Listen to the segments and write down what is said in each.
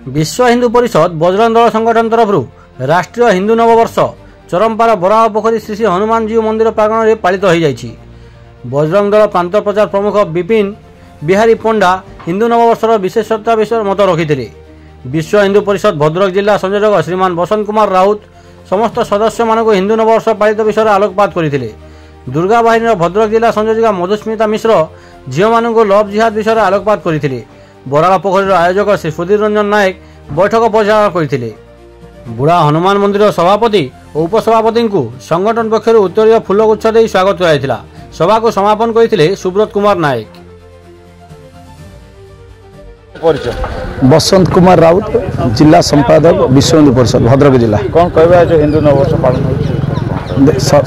विश्व हिंदू परिषद बजरंग दल संगठन तरफ राष्ट्रीय हिंदू नववर्ष चरमपार बराह पोखरी श्री श्री हनुमान जी मंदिर प्रांगण में पालित हो जाइछि। बजरंग दल प्रांत प्रचार प्रमुख विपिन बिहारी पंडा हिंदू नववर्षर विशेषता विषय मत रखिथिले। विश्व हिंदू परिषद भद्रक जिला संयोजक श्रीमान बसंत कुमार राउत समस्त सदस्य मानक हिंदू नववर्ष पालित विषय आलोकपात करथिले। दुर्गा बाहिनी भद्रक जिला संयोजिका मधुस्मिता मिश्र झील मानक लव जिहाद विषय आलोकपात करथिले। बराह पोखरी आयोजक श्री सुधीर रंजन नायक बैठक परिचालना करथिले। बुढ़ा हनुमान मंदिर सभापति और उपसभापति को संगठन पक्षर उत्तरीय फूलगुच्छ दे स्वागत कराइथिला। सभा को समापन करथिले सुब्रत कुमार नायक। बसंत कुमार राउत जिला संपादक विश्व हिंदू परिषद भद्रक जिला। कौन कहबा जो हिंदू नववर्ष पालन होछि?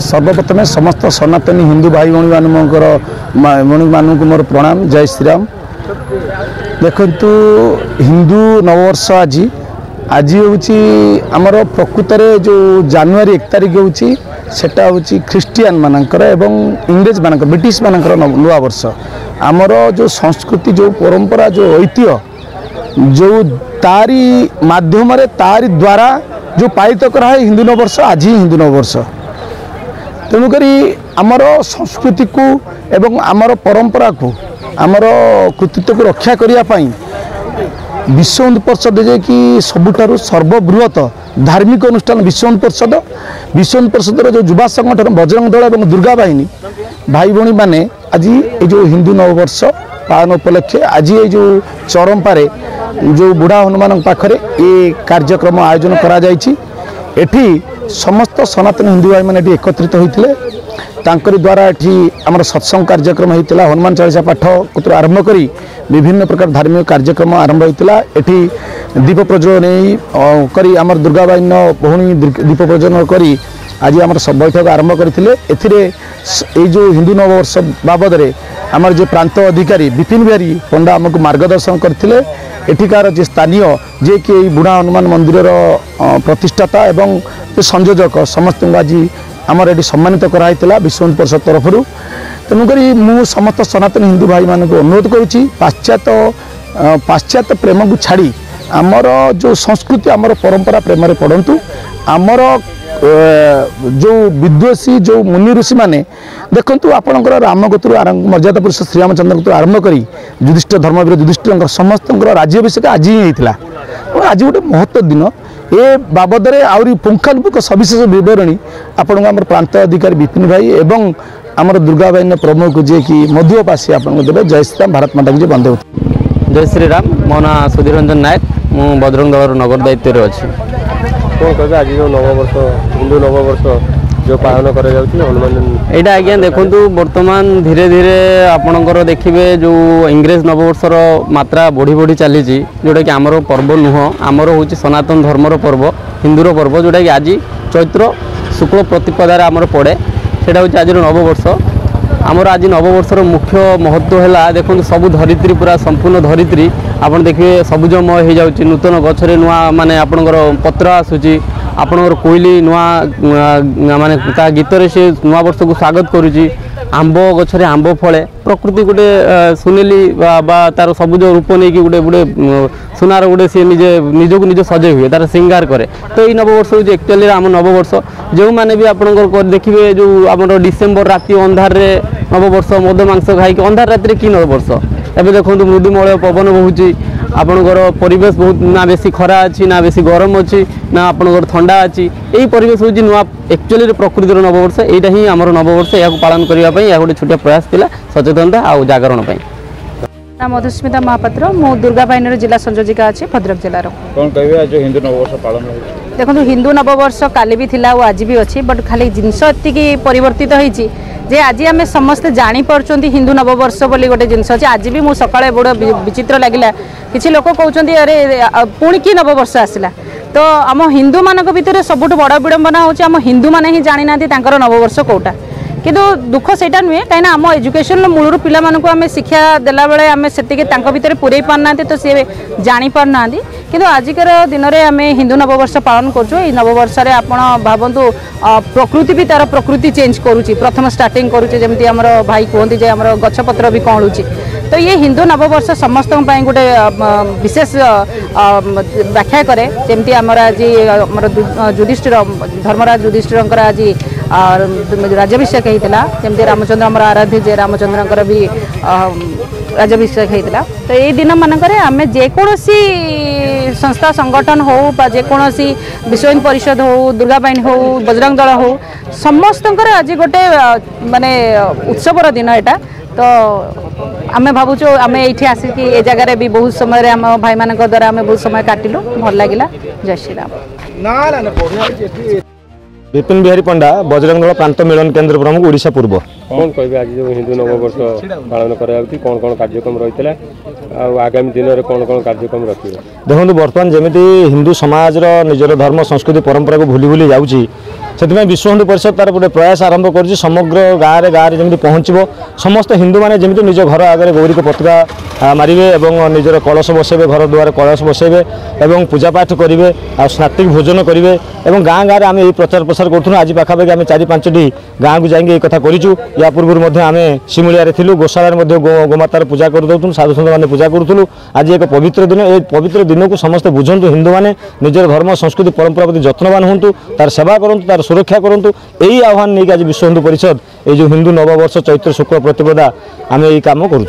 सर्वप्रथम समस्त सनातनी हिंदू भाई भणी मान मोर प्रणाम। जय श्रीराम। देखु हिंदू नववर्ष आज हूँ आमर प्रकृत जो जनवरी 1 तारिख होटा हूँ ख्रीस्टियान मानकर एवं इंग्रेज मानकर ब्रिटिश मानकर नुआ वर्ष। आमर जो संस्कृति जो परंपरा जो ऐतिह्य जो तारी माध्यम तारी द्वारा जो पालित कराए हिंदू नववर्ष आज ही हिंदू नववर्ष। तेणुक आमर संस्कृति को एवं आमर परंपरा को आमर कृतित्व को रक्षा करने विश्व हिंदू परिषद कि सबुठारु सर्वबृहत धार्मिक अनुष्ठान विश्व हिंदू परिषद जो युवा संगठन बजरंग दल और दुर्गा बाहिनी भाई भणी माने आज ये जो हिंदू नववर्ष पालन उपलक्षे आज ये जो चरमपारे जो बुढ़ा हनुमान पाखरे ये कार्यक्रम आयोजन करा जायछि। एठी समस्त सनातन हिंदू भाई माने एकत्रित होइतिले। तांकरी द्वारा एठी आमर सत्संग कार्यक्रम होइतिला। हनुमान चालीसा पाठ को आरंभ करी विभिन्न प्रकार धार्मिक कार्यक्रम आरंभ होइतिला। एठी दीप प्रज्वलन करी आमर दुर्गा बाइन भौणी दीप प्रज्वलन करी आज आमर सब बैठक आरंभ करथिले। एथिरे ए जो हिंदू नववर्ष बाबद रे आमर जो प्रांत अधिकारी विपिन बिहारी पंडा आमको मार्गदर्शन करथिले। एठिकार जे स्थानीय जे कि बुढ़ा हनुमान मंदिर प्रतिष्ठाता एवं संयोजक समस्त आज आमर ये सम्मानित कराइला विश्व हिंदू परिषद तरफ। तेणुक मु समस्त सनातन हिंदू भाई मान को अनुरोध करुच्ची पाश्चात्य प्रेम को छाड़ी आमर जो संस्कृति आमर परंपरा प्रेम रे पड़तु। आमर जो विद्वेषी जो मुनि ऋषि माने देखु आपणकर रामगोत्रु मर्यादा पुरुष श्रीरामचंद्र आरंभ करी युधिष्ठिर धर्मवीर युधिष्ठिर समस्त राज्याभिषेक आज ही होता। आज गोटे महत्व दिन ए बाबद आहरी पुंखानुपुंख सविशेष बरणी आपण आम प्रांत अधिकारी विपिन भाई एवं आमर दुर्गा बाहिनी प्रमुख जी कि मधुपासी आप देवे। जय श्रीराम। भारत माता की बंदे। जय श्रीराम। मो ना सुधीर रंजन नायक मु बजरंग दल नगर दायित्व अच्छी। कौन कहते आज जो नववर्ष हिंदू नववर्ष जो पालन कर यहाँ आज्ञा देखु बर्तमान धीरे धीरे आपणकर देखिए जो इंग्रेज नववर्षर मात्रा बढ़ी बढ़ी चली जोटा कि आमर पर्व नुह आमर हूँ सनातन धर्मर पर्व हिंदूर पर्व जोटा कि आज चैत्र शुक्ल प्रतिपदार आमर पड़े सेटा हूँ आज नववर्ष। आमर आज नववर्षर मुख्य महत्व है देखो सब धरित्री पूरा संपूर्ण धरित्री आप देखिए सबुजमय हो जाऊँगी। नूतन गछरे नुआ माने आपणकर पत्र आसूची आपणकर कोईली नुआ माने ता गीतर से नुआ वर्ष को स्वागत करुच्ची। आंब गछरे आंब फले प्रकृति गोटे सुनेली बा तार सबुज रूप नहीं कि गोटे गोटे सुनार गोटे सी निजे निजक निज सजे हुए तार श्रृंगार करे। तो ये नववर्ष हूँ एक्चुअली आम नववर्ष जो मैंने भी आपंकर देखिए जो आम डिसेम्बर राति अंधार नववर्ष मद मांस खाई अंधार राति कि नववर्ष एवं देखो मृदुमय पवन बहुची आपणकर परिवेश बहुत ना बेसी खरा अच्छी ना बेसी गरम अच्छी ना आपणकर ठंडा अच्छी यही परिवेश हूँ नुआ एक्चुअली प्रकृतिर नववर्ष यहाँ ही आमर नववर्ष या पालन करने यह गोटे छोटिया प्रयास था सचेतनता आउ जागरण। मधुस्मिता महापात्र मु दुर्गा बाहिनी जिला संयोजिका अच्छी भद्रक जिलार। कौन कहबे आज हिंदू नववर्ष पालन देखो हिंदू नववर्ष काली भी थिला आज भी अच्छी बट खाली जिनस एति परिवर्तित होती जे आज आम समस्ते जापर हिंदू नववर्ष बोली गोटे जिनस अच्छे। आज भी मुझे सकाଳେ बड़ विचित्र लगिला किसी लोक कहते अरे पुणी कि नववर्ष आसला। तो आम हिंदू मान भितर सबुठ बड़ विडंबना होची आम हिंदू माने ही जानी ना नववर्ष कौटा किंतु दुख से नुहे कहीं आम एजुकेशन मूलर पिला आम शिक्षा देला बेले आम से भीतर पूरे पारना तो सी जानी पारना किंतु आजिकर दिन में आम हिंदू नववर्ष पालन करूँ। नववर्ष आप भावतु प्रकृति भी तार प्रकृति चेंज करुच्ची प्रथम स्टार्टिंग करुच्चे जमी आम भाई कहते आम गछपत्र भी कौलुची तो ये हिंदू नववर्ष समस्त गोटे विशेष व्याख्या करे जमती आमर आज युधिष्ठिर धर्मराज युधिष्ठिर आज राज्याभिषेक होता जमती रामचंद्र आम आराध्य जे रामचंद्र भी राज्याभिषेक होता तो ये दिन मानक आम जेकोसी संस्था संगठन हो जेकोसी विश्व हिंदू परिषद हो दुर्गा बाहिनी हो बजरंग दल हो समस्त आज गोटे माने उत्सवर दिन यहाँ तो आम भावुँ आम ये आसिक ए जगार भी बहुत समय आम भाई मान द्वारा आम बहुत समय काटिलु भल लगे जय श्री राम। विपिन बिहारी पंडा बजरंग दल प्रांत मिलन केन्द्र प्रमुख ओडिशा पूर्व। कौन कहे आज जो हिंदू नववर्ष पालन कौन कौन कार्यक्रम रही है आगामी दिन में कौन कौन कार्यक्रम रखिए देखो बर्तमान जमी हिंदू समाज निजर धर्म संस्कृति परंपरा को भूली भूली जाऊँगी से विश्व हिंदू परिषद तार गोटे प्रयास आरंभ कर समग्र गाँव जमी पहुँचब समस्त हिंदू मैंने जमी निज घर आगे गौरी को पताका मारे और निजर कलश बसैबे घर द्वार कलश बसैबे और पूजा पाठ करेंगे आ स्नात्तिक भोजन करेंगे और गाँ गाँव आम ये प्रचार प्रसार करूँ आज पाखापाखि आम 4-5टी गाँव को जाइए कथा करूँ या पूर्व आम शिमुलिया थिलु गोशाला गोमातार पूजा कर साधु सन्त मैंने पूजा करूँ आज एक पवित्र दिन ये पवित्र दिन को समस्ते बुझंतु हिंदू मैंने निजर धर्म संस्कृति परंपरा प्रति यत्नवान हूँ तार सेवा करूँ तार सुरक्षा करूँ यही आह्वान नहीं आज विश्व हिंदू परिषद ये जो हिंदू नववर्ष चैत्र शुक्ल प्रतिपदा आम यही कम करूँ।